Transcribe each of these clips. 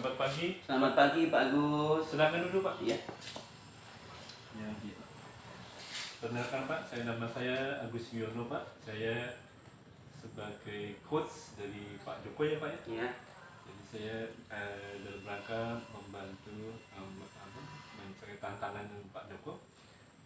Selamat pagi. Selamat pagi Pak Agus. Silakan duduk Pak. Iya. Ya, iya. Perkenalkan Pak, nama saya Agus Wiono Pak. Saya sebagai coach dari Pak Joko ya Pak ya. Iya. Jadi saya dalam rangka membantu mencari tantangan Pak Joko.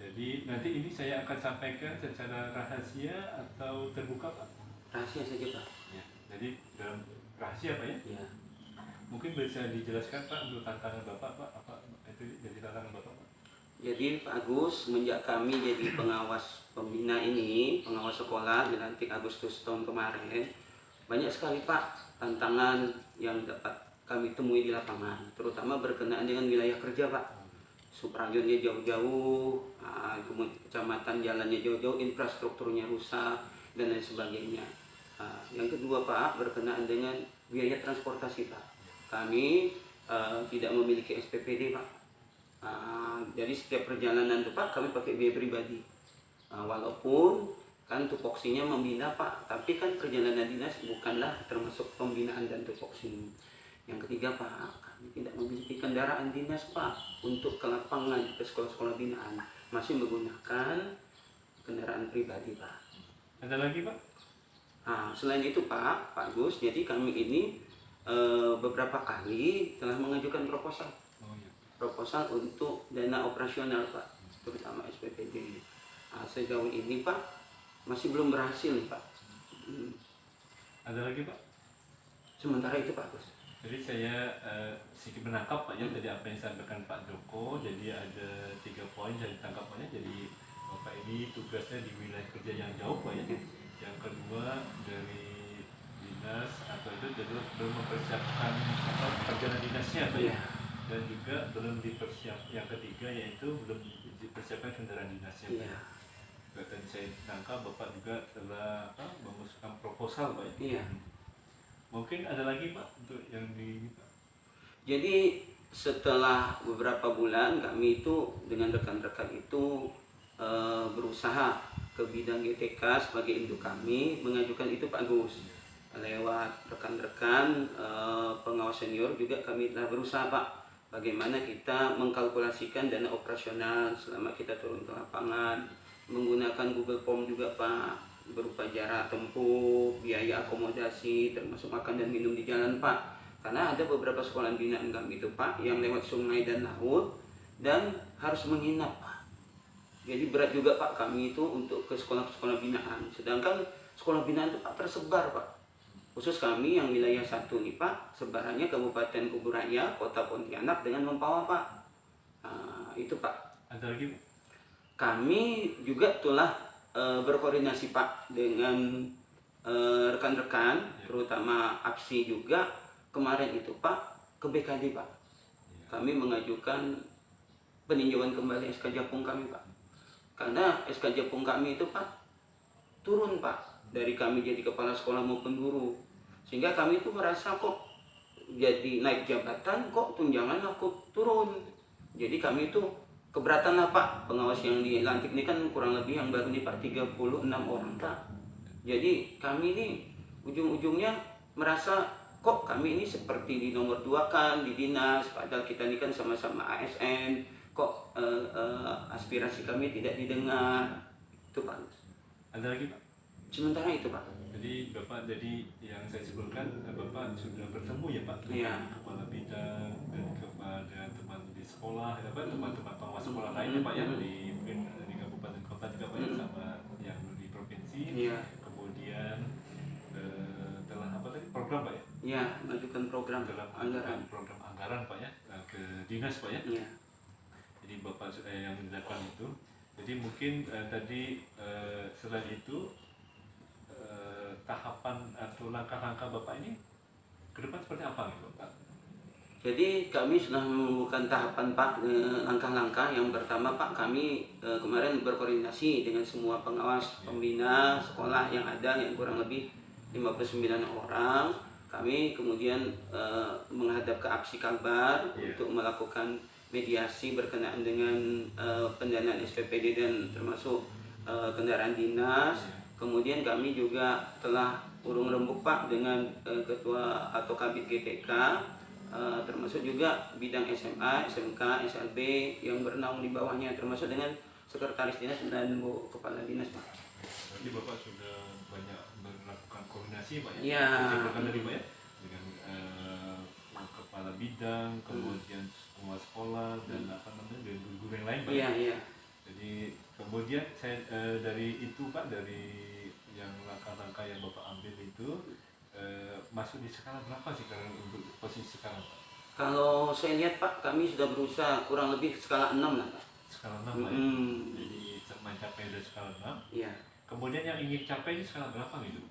Jadi nanti ini saya akan sampaikan secara rahasia atau terbuka Pak. Rahasia saja Pak. Ya, jadi dalam rahasia Pak ya. Iya. Mungkin bisa dijelaskan Pak untuk tantangan Bapak Pak, apa itu jadi tantangan Bapak Pak? Jadi Pak Agus, semenjak kami jadi pengawas pembina ini, pengawas sekolah dilantik Agustus tahun kemarin, banyak sekali Pak tantangan yang dapat kami temui di lapangan, terutama berkenaan dengan wilayah kerja Pak. Suprajonnya jauh-jauh, kemudian kecamatan jalannya jauh-jauh, infrastrukturnya rusak dan lain sebagainya. Yang kedua Pak, berkenaan dengan biaya transportasi Pak. Kami tidak memiliki SPPD Pak. Jadi setiap perjalanan itu Pak kami pakai biaya pribadi. Walaupun kan tupoksinya membina Pak, tapi kan perjalanan dinas bukanlah termasuk pembinaan dan tupoksi. Yang ketiga Pak, kami tidak memiliki kendaraan dinas Pak untuk ke lapangan ke sekolah-sekolah binaan, masih menggunakan kendaraan pribadi Pak. Ada lagi Pak? Selain itu Pak Gus, jadi kami ini beberapa kali telah mengajukan proposal untuk dana operasional Pak, terutama SPPD. Sejauh ini Pak masih belum berhasil Pak. Ada lagi Pak? Sementara itu Pak Gus. Jadi saya sedikit menangkap Pak ya dari apa yang disampaikan Pak Joko. Jadi ada 3 poin yang ditangkapannya. Jadi Bapak ini tugasnya di wilayah kerja yang jauh Pak ya. Yang kedua dari dinas atau itu jadi belum mempersiapkan perjalanan dinasnya Pak ya. Dan juga belum dipersiapkan. Yang ketiga yaitu belum dipersiapkan kendaraan dinasnya Pak ya. Dan saya tangkap Bapak juga telah mengusulkan proposal Pak ya. Mungkin ada lagi Pak untuk yang di Pak. Jadi setelah beberapa bulan kami itu dengan rekan-rekan itu berusaha ke bidang GTK sebagai induk kami mengajukan itu Pak Gus. Lewat rekan-rekan pengawas senior juga kami telah berusaha Pak bagaimana kita mengkalkulasikan dana operasional selama kita turun ke lapangan, menggunakan Google Form juga Pak, berupa jarak tempuh, biaya akomodasi, termasuk makan dan minum di jalan Pak. Karena ada beberapa sekolah binaan kami itu Pak yang lewat sungai dan laut dan harus menginap Pak. Jadi berat juga Pak kami itu untuk ke sekolah-sekolah binaan. Sedangkan sekolah binaan itu Pak tersebar Pak. Khusus kami yang wilayah 1 nih Pak, sebarannya Kabupaten Kuburaya, Kota Pontianak dengan Mempawah Pak. Itu Pak. Ada lagi Pak? Kami juga telah berkoordinasi Pak dengan rekan-rekan, terutama APSI juga kemarin itu Pak ke BKD Pak. Kami mengajukan peninjauan kembali SK Japung kami Pak. Karena SK Japung kami itu Pak turun Pak dari kami jadi kepala sekolah maupun guru, sehingga kami itu merasa kok jadi naik jabatan kok tunjangan aku turun. Jadi kami itu keberatan lah Pak, pengawas yang dilantik ini kan kurang lebih yang baru nih Pak 36 orang Pak. Jadi kami ini ujung-ujungnya merasa kok kami ini seperti di nomor 2 kan di dinas, padahal kita ini kan sama-sama ASN, kok aspirasi kami tidak didengar. Itu Pak. Ada lagi Pak? Sementara itu Pak. Jadi Bapak jadi yang saya sebutkan Bapak sudah bertemu ya Pak Iya. kepala bidang dan kepada teman di sekolah ya Pak, teman-teman pengawas sekolah lainnya Pak ya di mungkin di kabupaten kota juga Pak ya, sama yang di provinsi. Iya. Kemudian telah apa tadi program Pak ya? Iya, mengajukan program Dalam anggaran. program anggaran Pak ya ke dinas Pak ya. Iya. Jadi Bapak sudah yang dilakukan itu. Jadi mungkin tadi selain itu tahapan atau langkah-langkah Bapak ini ke depan seperti apa nih Bapak? Jadi kami sudah menemukan tahapan Pak, langkah-langkah. Yang pertama Pak, kami kemarin berkoordinasi dengan semua pengawas pembina sekolah yang ada yang kurang lebih 59 orang. Kami kemudian menghadap ke APSI Kalbar untuk melakukan mediasi berkenaan dengan pendanaan SPPD dan termasuk kendaraan dinas. Kemudian kami juga telah urung rembuk Pak dengan Ketua atau Kabid GTK termasuk juga bidang SMA, SMK, SLB yang bernaung di bawahnya, termasuk dengan sekretaris dinas dan Bu Kepala Dinas Pak. Berarti Bapak sudah banyak melakukan koordinasi Pak ya? Iya. Diciptakan dari Pak ya? Dengan kepala bidang, kemudian pengelola sekolah dan apa namanya dengan guru-guru yang lain Pak. Iya, iya. Jadi kemudian saya dari itu Pak, dari yang langkah-langkah yang Bapak ambil itu masuk di skala berapa sih sekarang untuk posisi sekarang Pak? Kalau saya lihat Pak, kami sudah berusaha kurang lebih skala 6 lah Pak. Skala 6 Pak ya? Jadi mencapai dari skala 6. Iya. Kemudian yang ingin capai ini skala berapa gitu?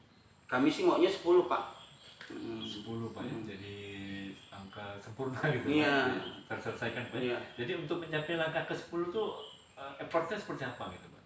Kami sih maunya 10 Pak. 10 Pak ya? Jadi angka sempurna gitu Iya. Pak? Terselesaikan Pak ya? Iya. Jadi untuk mencapai langkah ke-10 itu effortnya seperti apa gitu Pak?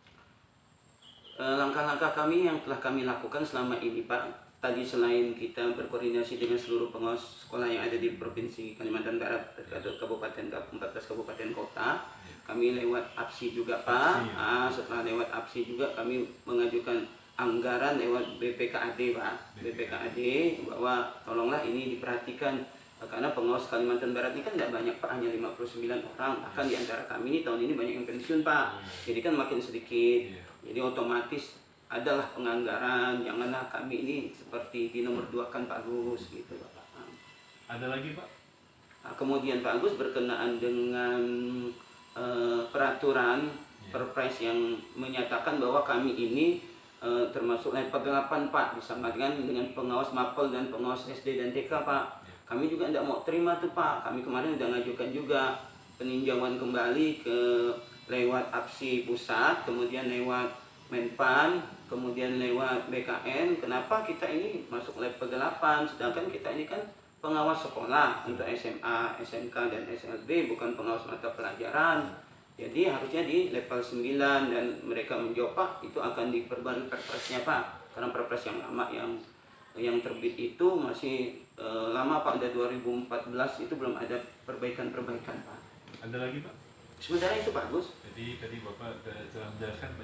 Langkah-langkah kami yang telah kami lakukan selama ini Pak, tadi selain kita berkoordinasi dengan seluruh pengawas sekolah yang ada di Provinsi Kalimantan Barat, terhadap kabupaten 14 kabupaten kota, kami lewat APSI juga Pak. Setelah lewat APSI juga kami mengajukan anggaran lewat BPKAD Pak, BPKAD bahwa tolonglah ini diperhatikan karena pengawas Kalimantan Barat ini kan tidak banyak Pak, hanya 59 orang, bahkan di antara kami ini tahun ini banyak yang pensiun Pak, jadi kan makin sedikit, jadi otomatis adalah penganggaran, janganlah kami ini seperti di nomor 2 kan Pak Agus gitu Pak. Ada lagi Pak? Nah, kemudian Pak Agus berkenaan dengan peraturan Perpres yang menyatakan bahwa kami ini termasuk level 8 Pak, disamakan dengan pengawas MAPEL dan pengawas SD dan TK Pak. Kami juga tidak mau terima tuh Pak, kami kemarin sudah ngajukan juga peninjauan kembali ke lewat APSI pusat, kemudian lewat Menpan, kemudian lewat BKN. Kenapa kita ini masuk level 8, sedangkan kita ini kan pengawas sekolah untuk SMA, SMK, dan SLB, bukan pengawas mata pelajaran. Jadi harusnya di level 9, dan mereka menjawab Pak, itu akan diperbarui perpresnya Pak, karena perpres yang lama yang terbit itu masih lama Pak, udah 2014 itu belum ada perbaikan-perbaikan Pak. Ada lagi Pak? Sementara itu Pak Gus. Jadi tadi Bapak telah menjelaskan Pak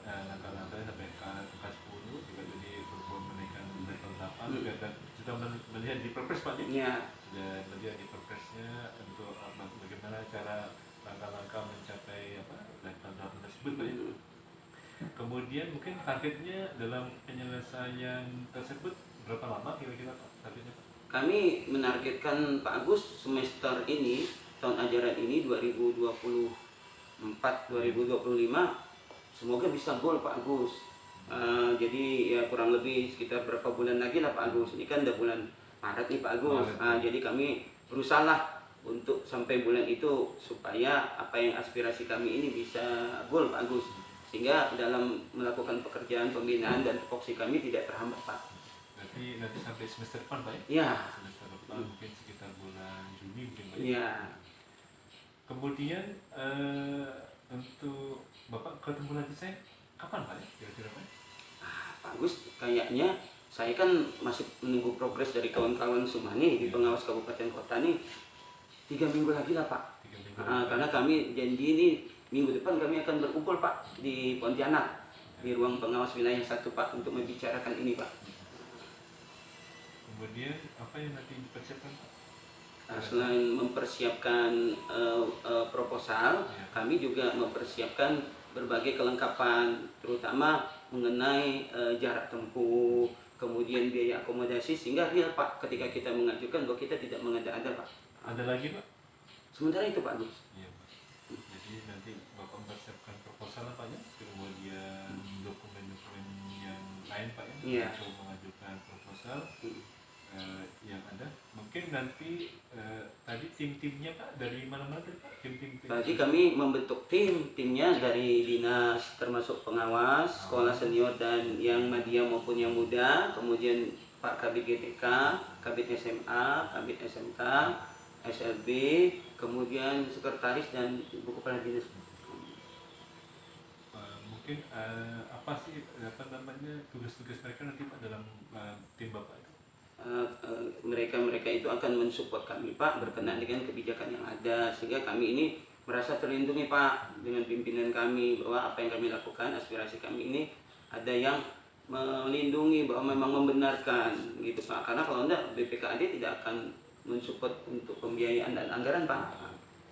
ya, langkah-langkahnya sampai ke angka 10, juga tadi berbuat menaikkan level 8, juga sudah melihat di perpres Pak ya? Iya. Sudah melihat di perpresnya untuk bagaimana cara langkah-langkah mencapai level 8 tersebut Pak ya? Kemudian mungkin targetnya dalam penyelesaian tersebut berapa lama kira-kira Pak targetnya Pak? Kami menargetkan Pak Agus semester ini, tahun ajaran ini 2024-2025 semoga bisa gol Pak Agus. Jadi ya kurang lebih sekitar berapa bulan lagi lah Pak Agus. Ini kan udah bulan Maret nih Pak Agus. Jadi kami berusaha untuk sampai bulan itu supaya apa yang aspirasi kami ini bisa gol Pak Agus, sehingga dalam melakukan pekerjaan pembinaan dan tupoksi kami tidak terhambat Pak. Berarti nanti sampai semester depan Pak ya? Iya. Semester depan mungkin sekitar bulan Juni mungkin Pak ya? Iya. Kemudian untuk Bapak ketemu lagi saya kapan Pak ya? Kira-kira Pak? Pak Agus, kayaknya saya kan masih menunggu progres dari kawan-kawan Sumani di pengawas kabupaten kota nih, 3 minggu lagi lah Pak. 3 minggu Karena kami janji ini minggu depan kami akan berkumpul Pak di Pontianak, di ruang pengawas wilayah 1 Pak, untuk membicarakan ini Pak. Kemudian apa yang nanti dipersiapkan Pak? Selain mempersiapkan proposal, kami juga mempersiapkan berbagai kelengkapan, terutama mengenai jarak tempuh, kemudian biaya akomodasi, sehingga real Pak ketika kita mengajukan bahwa kita tidak mengada-ada Pak. Ada lagi Pak? Sementara itu Pak Gus. Iya Pak. Jadi nanti Bapak mempersiapkan proposal Pak ya, kemudian dokumen-dokumen yang lain Pak ya, Iya. untuk mengajukan proposal yang ada. Mungkin nanti tadi tim-timnya Pak dari mana-mana tadi Pak? Tim-tim. Tadi kami membentuk timnya dari dinas, termasuk pengawas, sekolah senior dan yang madya maupun yang muda, kemudian Pak Kabid GTK, Kabid SMA, Kabid SMK, SLB, kemudian sekretaris dan ibu kepala dinas. Mungkin apa sih tugas-tugas mereka nanti Pak dalam tim Bapak itu? Mereka itu akan mensupport kami Pak berkenaan dengan kebijakan yang ada, sehingga kami ini merasa terlindungi Pak dengan pimpinan kami, bahwa apa yang kami lakukan, aspirasi kami ini ada yang melindungi, bahwa memang membenarkan gitu Pak. Karena kalau enggak BPKAD tidak akan mensupport untuk pembiayaan dan anggaran Pak.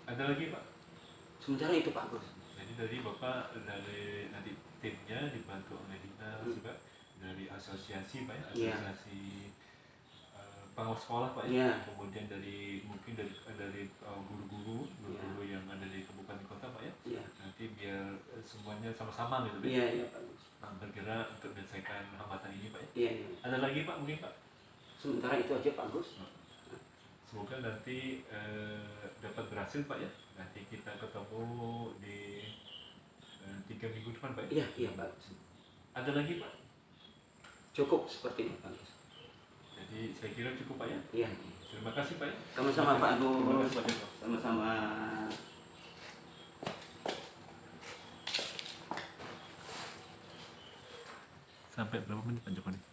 Ada lagi Pak? Sementara itu Pak Agus. Jadi dari Bapak dari nanti timnya dibantu oleh dinas juga dari asosiasi Pak ya, Iya. asosiasi pengawas sekolah Pak ya, Iya. kemudian dari mungkin dari guru-guru yang ada di kabupaten kota Pak ya, Iya. nanti biar semuanya sama-sama gitu Iya, iya Pak Agus. bergerak untuk menyelesaikan hambatan ini Pak ya. Iya, iya. Ada lagi Pak mungkin Pak? Sementara itu aja Pak Agus. Semoga nanti dapat berhasil Pak ya. Nanti kita ketemu di 3 minggu depan Pak ya. Iya, iya Pak Agus. Ada lagi Pak? Cukup seperti ini Pak Agus. Jadi saya kira cukup Pak ya. Iya. Terima kasih Pak ya. Sama-sama Pak Terima Agus. kasih Pak Joko. Sama-sama. Sampai berapa menit Pak Joko nih?